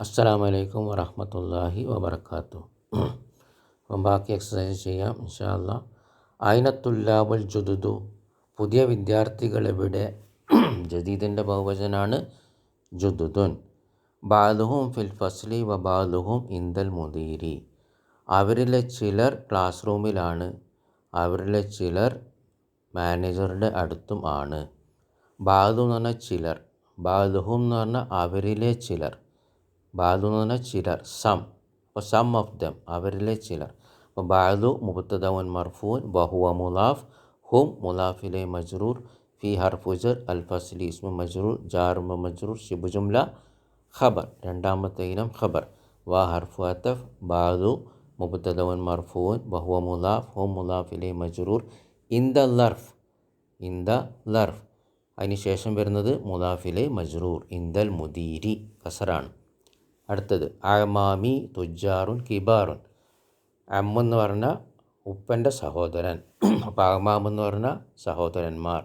അസ്സലാമു അലൈക്കും വറഹ്മത്തുള്ളാഹി വബറകാതുഹു. അപ്പം ബാക്കി എക്സസൈസ് ചെയ്യാം ഇൻഷാ അല്ലാഹ്. ഐനത്തുല്ലാബുൽ ജുദുദു, പുതിയ വിദ്യാർത്ഥികൾ എവിടെ? ജദീദിൻ്റെ ബഹുവചനാണ് ജുദുദുൻ. ബാലുഹും ഫിൽ ഫസ്ലി വ ബാലുഹും ഇന്ദൽ മുദീരി, അവരിലെ ചിലർ ക്ലാസ് റൂമിലാണ്, അവരിലെ ചിലർ മാനേജറുടെ അടുത്തും ആണ്. ബാലു എന്ന് പറഞ്ഞാൽ ചിലർ, ബാലുഹും എന്ന് പറഞ്ഞാൽ അവരിലെ ചിലർ, ബാലു എന്ന് പറഞ്ഞാൽ ചിലർ, സം. അപ്പോൾ സം ഓഫ് ദം, അവരിലെ ചിലർ. അപ്പോൾ ബാലു മുബ്തദഉൻ മർഫൂൻ വഹുവ മുലാഫ്, ഹും മുലാഫിലെ മജ്റൂർ, ഫി ഹർഫു ജർ, അൽ ഫസ്ലി ഇസ്മു മജ്റൂർ, ജാർ മജ്റൂർ, ശിബു ജുംല ഖബർ. രണ്ടാമത്തെ ഇനം ഖബർ. വ ഹർഫു അത്തഫ്, ബാലു മുബ്തദഉൻ മർഫൂൻ വഹുവ മുലാഫ്, ഹും മുലാഫിലെ മജ്റൂർ, ഇന്ദ ലർഫ്, ഇന്ദ ലർഫ്. അതിന് ശേഷം വരുന്നത് മുലാഫിലെ മജ്റൂർ, ഇന്ദൽ മുദീരി കസറാണ്. അടുത്തത് അമാമി തുജാറുൻ കിബാറുൻ. അമ്മെന്ന് പറഞ്ഞാൽ ഉപ്പൻ്റെ സഹോദരൻ, അപ്പോൾ അമാമെന്ന് പറഞ്ഞാൽ സഹോദരന്മാർ.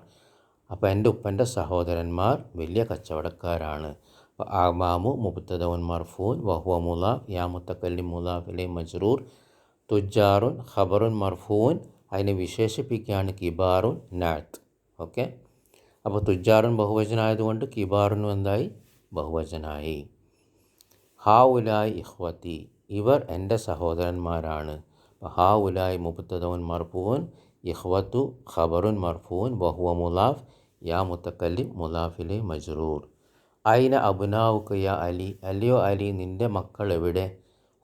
അപ്പോൾ എൻ്റെ ഉപ്പൻ്റെ സഹോദരന്മാർ വലിയ കച്ചവടക്കാരാണ്. അപ്പോൾ അമാമു മുബ്തദഉൻ മർഫൂൻ വഹുവ മുലാഫ്, യാ മുത്തക്കല്ലിം മുലാഫിലെ മജ്റൂർ, തുജാറുൻ ഖബറുൻ മർഫൂൻ, അതിനെ വിശേഷിപ്പിക്കുകയാണ് കിബാറുൻ നാത്ത്. ഓക്കെ. അപ്പോൾ തുജാറുൻ ബഹുവചനായതുകൊണ്ട് കിബാറുൻ എന്തായി? ബഹുവചനായി. ഹാ ഉലായി ഇഖ്വത്തി, ഇവർ എൻ്റെ സഹോദരന്മാരാണ്. ഹാ ഉലായി മുബ്തദഉൻ മർഫൂൻ, ഇഖ്വത്തു ഖബറുൻ മർഫൂൻ വഹുവ മുലാഫ്, യാ മുത്തക്കല്ലിം മുലാഫിലെ മജ്റൂർ. ഐന അബ്നാഉക യാ അലി, അലിയോ അലി നിൻ്റെ മക്കൾ എവിടെ?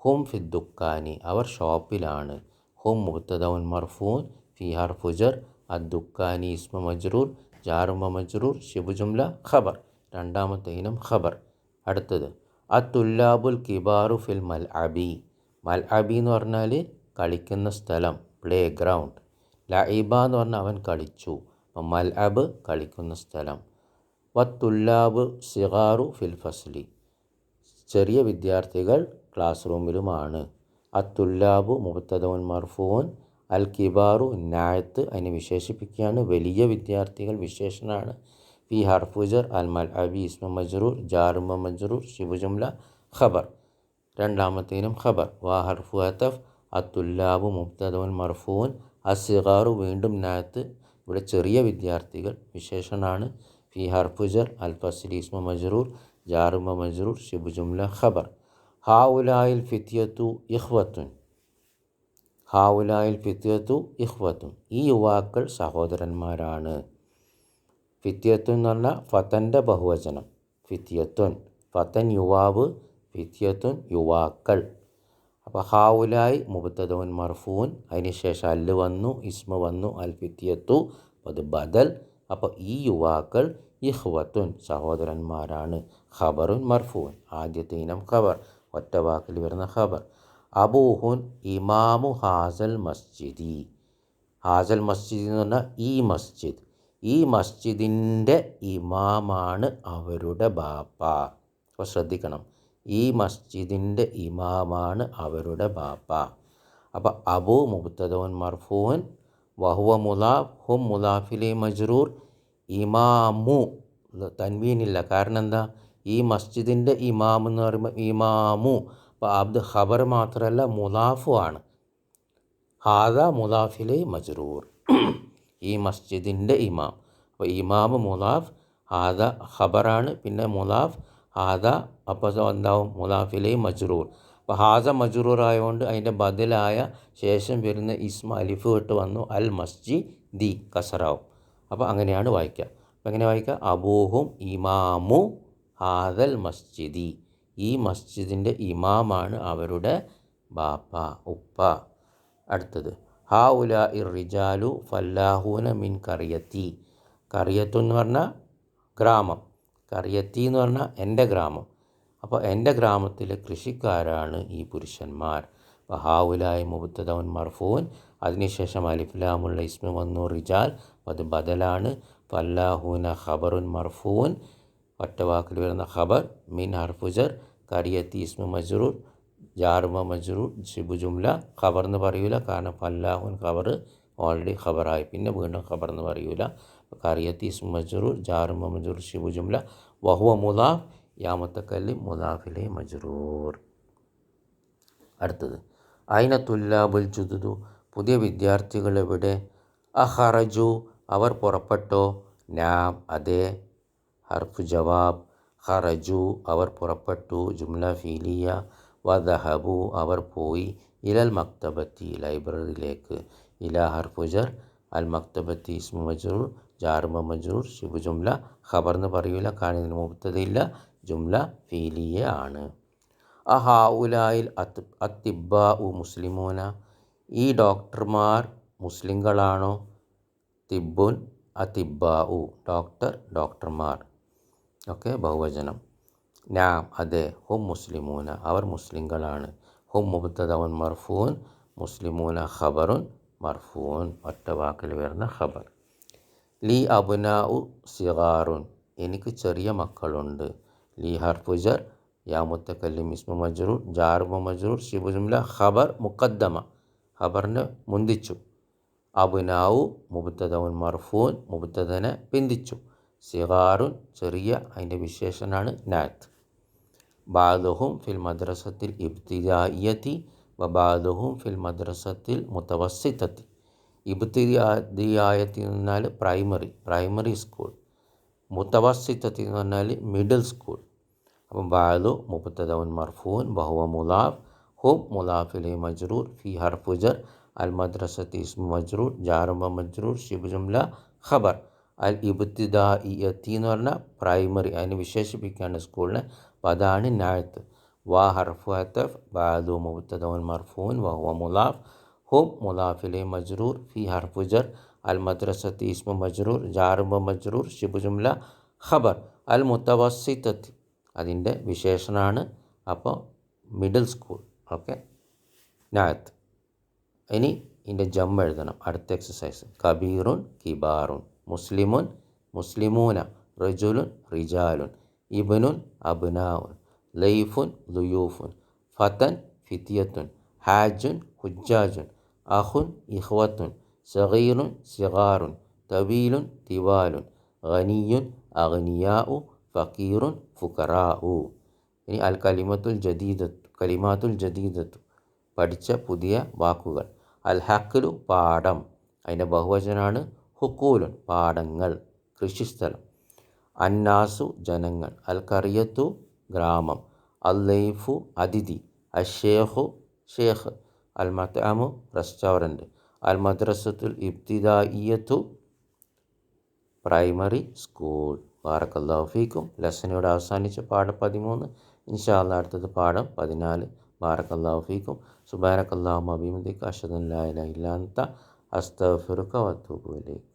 ഹും ഫിദ്ദുക്കാനി, അവർ ഷോപ്പിലാണ്. ഹും മുബ്തദഉൻ മർഫൂൻ ഫി ഹർഫു ജർ, അദ്ദുക്കാനി ഇസ്മു മജ്റൂർ, ജാർ മജ്റൂർ, ശിബു ജുംല ഖബർ. രണ്ടാമത്തെ ഇനം ഖബർ. അടുത്തത് അത്തുല്ലാബുൽ കിബാറു ഫിൽ മൽഅബി, മൽഅബി എന്ന് പറഞ്ഞാൽ കളിക്കുന്ന സ്ഥലം, പ്ലേ ഗ്രൗണ്ട്. ലഇബ എന്ന് പറഞ്ഞാൽ അവൻ കളിച്ചു, അപ്പം മൽഅബ് കളിക്കുന്ന സ്ഥലം. വത്തുല്ലാബ് സിഗാറു ഫിൽ ഫസ്ലി, ചെറിയ വിദ്യാർത്ഥികൾ ക്ലാസ് റൂമിലുമാണ്. അത്തുല്ലാബു മുബ്തദഉൻ മർഫൂൻ, അൽ കിബാറു നായത്ത്, അതിനെ വിശേഷിപ്പിക്കുകയാണ് വലിയ വിദ്യാർത്ഥികൾ, വിശേഷനാണ്. ഫി ഹർഫു ജർ, അൽ മൽഅബി ഇസ്മു മജ്റൂർ, ജാർ മജ്റൂർ, ശിബു ജുംല ഖബർ. രണ്ടാമത്തെ ഇനം ഖബർ. വ ഹർഫു അത്തഫ്, അത്തുല്ലാബു മുബ്തദഉൻ മർഫൂൻ, അസ്സിഗാറു വീണ്ടും നായത്ത്, ഇവിടെ ചെറിയ വിദ്യാർത്ഥികൾ, വിശേഷനാണ്. ഫി ഹർഫു ജർ, അൽ ഫസ്ലി ഇസ്മു മജ്റൂർ, ജാർ മജ്റൂർ, ശിബു ജുംല ഖബർ. ഹാ ഉലായിൽ ഫിത്യത്തു ഇഖ്വത്തുൻ, ഹാ ഉലായിൽ ഫിത്യത്തു ഇഖ്വത്തുൻ, ഈ യുവാക്കൾ സഹോദരന്മാരാണ്. ഫിത്യത്തുൻ എന്ന് പറഞ്ഞാൽ ഫതൻ്റെ ബഹുവചനം, ഫിത്യത്തുൻ ഫതൻ യുവാവ്, ഫിത്യത്തുൻ യുവാക്കൾ. അപ്പോൾ ഹാവുലായി മുബ്തദഉൻ മർഫൂൻ, അതിന് ശേഷം അല്ല് വന്നു, ഇസ്മ വന്നു, അൽ ഫിത്യത്തു, അത് ബദൽ. അപ്പോൾ ഈ യുവാക്കൾ ഇഖ്വത്തുൻ സഹോദരന്മാരാണ്. ഖബറുൻ മർഫൂൻ, ആദ്യത്തെ ഇനം ഖബർ, ഒറ്റ വാക്കിൽ വരുന്ന ഖബർ. അബൂഹുൻ ഇമാമു ഹാസൽ മസ്ജിദി, ഹാസൽ മസ്ജിദ് എന്ന് പറഞ്ഞാൽ ഈ മസ്ജിദ്, ഈ മസ്ജിദിൻ്റെ ഇമാമാണ് അവരുടെ ബാപ്പ. അപ്പോൾ ശ്രദ്ധിക്കണം, ഈ മസ്ജിദിൻ്റെ ഇമാമാണ് അവരുടെ ബാപ്പ. അപ്പോൾ അബു മുബ്തദഉൻ മർഫൂൻ വഹുവ മുലാഫ്, ഹും മുലാഫിലെ മജ്റൂർ, ഇമാമു തൻവീനില്ല, കാരണം എന്താ? ഈ മസ്ജിദിൻ്റെ ഇമാം എന്ന് പറയുമ്പോൾ ഇമാമു, അപ്പോൾ അത് ഖബർ മാത്രമല്ല മുലാഫു ആണ്. ഹാദ മുലാഫിലെ മജ്റൂർ, ഈ മസ്ജിദിൻ്റെ ഇമാം. അപ്പോൾ ഇമാം മുലാഫ്, ഹാദ ഖബറാണ്, പിന്നെ മുലാഫ് ഹാദ, അപ്പോൾ എന്താവും? മുലാഫിലെ മജ്റൂർ. അപ്പോൾ ഹാദ മജ്റൂർ ആയതുകൊണ്ട് അതിൻ്റെ ബദലായ ശേഷം വരുന്ന ഇസ്മ അലിഫ് ഇട്ട് വന്നു, അൽ മസ്ജിദി കസറാവും. അപ്പോൾ അങ്ങനെയാണ് വായിക്കുക. അപ്പോൾ എങ്ങനെ വായിക്കുക? അബൂഹും ഇമാമു ഹാദൽ മസ്ജിദി, ഈ മസ്ജിദിൻ്റെ ഇമാമാണ് അവരുടെ ബാപ്പ, ഉപ്പ. അടുത്തത് ഹാ ഉലാ ഇർ റിജാലു ഫല്ലാഹൂന മിൻ കറിയത്തി, കറിയത്തു എന്ന് പറഞ്ഞാൽ ഗ്രാമം, കറിയത്തി എന്ന് പറഞ്ഞാൽ എൻ്റെ ഗ്രാമം. അപ്പോൾ എൻ്റെ ഗ്രാമത്തിലെ കൃഷിക്കാരാണ് ഈ പുരുഷന്മാർ. അപ്പോൾ ഹാ ഉലായി മുബ്തദഉൻ മർഫൂൻ, അതിനുശേഷം അലിഫ്ലാമുള്ള ഇസ്മ വന്നു റിജാൽ, അത് ബദലാണ്. ഫല്ലാഹൂന ഖബറുൻ മർഫൂൻ, ഒറ്റ വാക്കിൽ വരുന്ന ഖബർ, മിൻ ഹർഫു ജർ, കറിയത്തി ഇസ്മു മജ്റൂർ, ജാറുമ മജ്റൂർ, ശിബു ജുംല ഖബർ എന്ന് പറയൂല, കാരണം ഫല്ലാഹുൻ ഖബർ ഓൾറെഡി ഖബറായി, പിന്നെ വീണ്ടും ഖബർ എന്ന് പറയൂല. കറിയത്തി ഇസ്മു മജ്റൂർ, ജാറുമ മജ്റൂർ, ശിബു ജുംല, വഹുവ മുലാഫ്, യാ മുത്തക്കല്ലിം മുദാഫിലെ മജ്റൂർ. അടുത്തത് ഐന തുല്ലാബുൽ ജുദുദു, പുതിയ വിദ്യാർത്ഥികൾ എവിടെ? അഖറജു, അവർ പുറപ്പെട്ടോ? നാം, അതെ. ഹർഫു ജവാബ്. ഖറജു, അവർ പുറപ്പെട്ടു. ജുംല ഫീലിയ. വദഹബു, അവർ പോയി. ഇലൽ മക്തബത്തി, ലൈബ്രറിയിലേക്ക്. ഇല ഹർഫു ജർ. അൽ മക്തബത്തി ഇസ്മു മജ്റൂർ, ജാർ മജ്റൂർ. ശിബു ജുംല. ഖബർ എന്ന് പറയൂല, കാരണം ഇതിന് മുബ്തദയില്ല, ജുംല ഫീലിയ ആണ്. അഹൗലായിൽ അത്തിബ്ബാഉ മുസ്ലിമൂന, ഈ ഡോക്ടർമാർ മുസ്ലിങ്ങളാണോ? തിബ്ബുൻ അതിബ്ബാഉ, ഡോക്ടർ, ഡോക്ടർമാർ. ഓക്കെ, ബഹുവചനം. നാം, അതെ. ഹും മുസ്ലിമൂന, അവർ മുസ്ലിങ്ങളാണ്. ഹും മുബ്തദഉൻ മർഫൂൻ, മുസ്ലിമൂന ഖബറുൻ മർഫൂൻ, ഒറ്റ വാക്കിൽ വരുന്ന ഖബർ. ലി അബ്നാഉ സിഗാറുൻ, എനിക്ക് ചെറിയ മക്കളുണ്ട്. ലി ഹർഫു ജർ. യാ മുത്തക്കല്ലിം ഇസ്മു മജ്റൂർ, ജാർ മജ്റൂർ. ശിബു ജുംല ഖബർ മുഖദ്ദമ, ഖബറിനെ മുന്തിച്ചു. അബ്നാഉ മുബ്തദഉൻ മർഫൂൻ, മുബ്തദനെ പിന്തിച്ചു. സിഗാറുൻ, ചെറിയ, അതിൻ്റെ വിശേഷനാണ് നാത്ത്. ബാദുഹും ഫിൽ മദ്രസത്തിൽ ഇബ്തിദായിയത്തി വബാദുഹും ഫിൽ മദ്രസത്തിൽ മുതവസ്സിത്തത്തി. ഇബ്തിദായിയത്തി എന്ന് പറഞ്ഞാൽ പ്രൈമറി സ്കൂൾ. മുതവസ്സിത്തത്തി എന്ന് പറഞ്ഞാൽ മിഡിൽ സ്കൂൾ. അപ്പം ബാദു മുബ്തദഉൻ മർഫൂൻ വഹുവ മുലാഫ്. ഹും മുലാഫിലെ മജ്റൂർ. ഫി ഹർഫു ജർ. അൽ മദ്രസത്തി ഇസ്മു മജ്റൂർ, ജാർ മജ്റൂർ. ശിബു ജുംല ഖബർ. അൽ ഇബ്തിദായിയത്തി എന്ന് പറഞ്ഞാൽ പ്രൈമറി, അതിനെ വിശേഷിപ്പിക്കുകയാണ് സ്കൂളിനെ. അപ്പോൾ അതാണ് നാത്ത്. വാ ഹർഫു അത്തഫ്. ബാദു മുബ്തദഉൻ മർഫൂൻ വഹുവ മുലാഫ്. ഹും മുലാഫിലെ മജ്റൂർ. ഫി ഹർഫു ജർ. അൽ മദ്രസത്തി ഇസ്മു മജ്റൂർ, ജാർ മജ്റൂർ. ശിബു ജുംല ഖബർ. അൽ മുതവസ്സിത്തത്തി, അതിൻ്റെ വിശേഷണമാണ്. അപ്പോൾ മിഡിൽ സ്കൂൾ. ഓക്കെ, നാത്ത്. ഇനി ഇതിൻ്റെ ജം എഴുതണം. അടുത്ത എക്സസൈസ്. കബീറുൻ കിബാറുൻ, മുസ്ലിമുൻ മുസ്ലിമൂന, റജുലുൻ റിജാലുൻ, ഇബ്നുൻ അബ്നാഉൻ, ലൈഫുൻ ളുയൂഫുൻ, ഫതൻ ഫിത്യത്തുൻ, ഹാജുൻ ഹുജ്ജാജുൻ, അഖുൻ ഇഖ്വത്തുൻ, സഗീറുൻ സിഗാറുൻ, തവീലുൻ തിവാലുൻ, ഗനിയുൻ അഗ്നിയാഉ, ഫക്കീറുൻ ഫുഖറാഉ. ഇനി അൽ കലിമാത്തുൽ ജദീദത്തു, പഠിച്ച പുതിയ വാക്കുകൾ. അൽ ഹഖ്ലു, പാടം, അതിൻ്റെ ബഹുവചനാണ് ഹുക്കൂലുൻ, പാടങ്ങൾ, കൃഷിസ്ഥലം. അന്നാസു, ജനങ്ങൾ. അൽ ഖറിയത്തു, ഗ്രാമം. അൽ ലൈഫു, അതിഥി. അഷേഖു, ഷേഖ്. അൽ മത്അമു, റെസ്റ്റോറൻറ്റ്. അൽ മദ്രസത്തുൽ ഇബ്തിദായിയത്തു, പ്രൈമറി സ്കൂൾ. ബാറക്കല്ലാഹു ഫീക്കും. ലെസനോട് അവസാനിച്ച പാഠം 13. ഇൻഷാ അല്ലാഹ് അടുത്തത് പാഠം 14. ബാറക്കല്ലാഹു ഫീക്കും. സുബ്ഹാനക്കല്ലാഹുമ്മ വബിഹംദിക അഷ്ഹദു അൻ ലാ ഇലാഹ ഇല്ലാ അൻത അസ്തഗ്ഫിറുക വഅത്തൂബു ഇലൈക്.